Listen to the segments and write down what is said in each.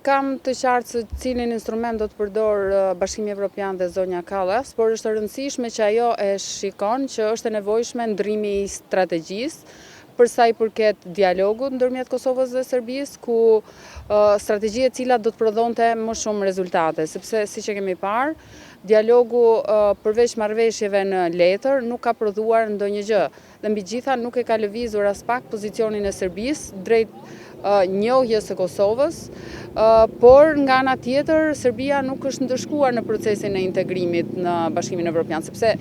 Kam të qartë se cilin instrument do të përdor Bashkimi Evropian dhe zonja Kallas, por është e rëndësishme që ajo e shikon që është e nevojshme ndrimi i strategjisë për sa i përket dialogut ndërmjet Kosovës dhe Serbisë, ku strategji e cila do të prodhonte më shumë rezultate, sepse siç e kemi parë, dialogu përveç marrëveshjeve në letër nuk ka prodhuar ndonjë gjë dhe mbi gjitha nuk e ka lëvizur as pak pozicionin e Serbisë drejt njohjes së Kosovës, por nga ana tjetër Serbia nuk është ndëshkuar në procesin e integrimit në Bashkimin Evropian, sepse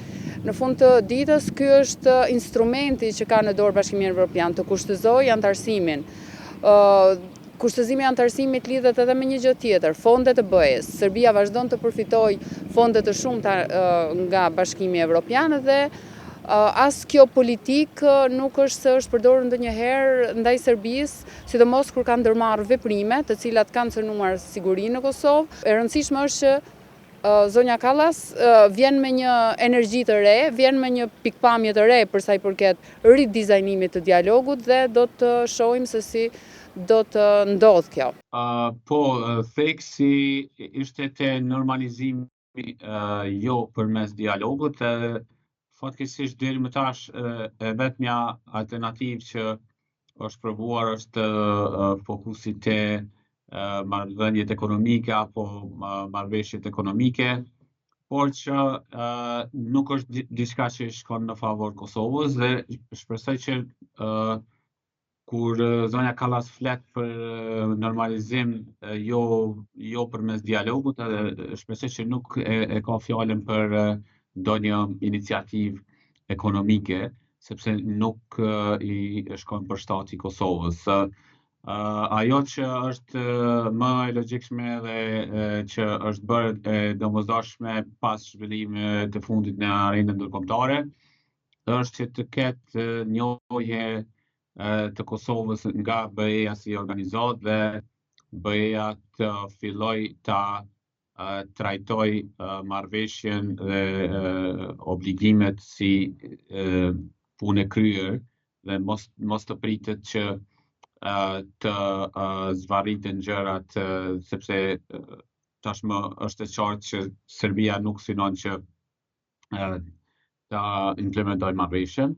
në fund të ditës ky është instrumenti që ka në dorë Bashkimi Evropian të kushtëzojë antarësimin. Kushtëzimi i antarësimit lidhet edhe me një gjë tjetër, fondet e BE-s. Serbia vazhdon të përfitojë fonde të shumta nga Bashkimi Evropian dhe as kjo politik nuk është se është përdorur ndonjëherë ndaj Serbisë, sidomos kur kanë ndërmarrë veprime të cilat kanë cënuar sigurinë në Kosovë. E rëndësishme është që zonja Kallas vjen me një energji të re, vjen me një pikpamje të re për sa i përket ridizajnimit të dialogut dhe do të shohim se si do të ndodhë kjo. Theksi ishte te normalizimi jo përmes dialogut, fatkeqësisht deri më tash e vetmja alternativë që është provuar është fokusi te marrëdhëniet ekonomike apo marrëveshjet ekonomike, por që nuk është diçka që shkon në favor Kosovës dhe shpresoj që kur zonja Kallas flet për normalizim jo përmes dialogut, shpresoj që nuk e ka fjalën për ndonjë iniciativë ekonomike, sepse nuk i shkon për shtati Kosovës. Ajo që është më e logjikshme dhe që është bërë e domosdoshme pas zhvillimeve të fundit në arenën ndërkombëtare, është që të ketë njohje të Kosovës nga BE-ja si organizat dhe BE-ja të filloj ta trajtoj marrëveshjen dhe obligimet si punë e kryer dhe mos të pritet që të zvarriten gjërat, sepse tashmë është e qartë që Serbia nuk synon që ta implementojë marrëveshjen.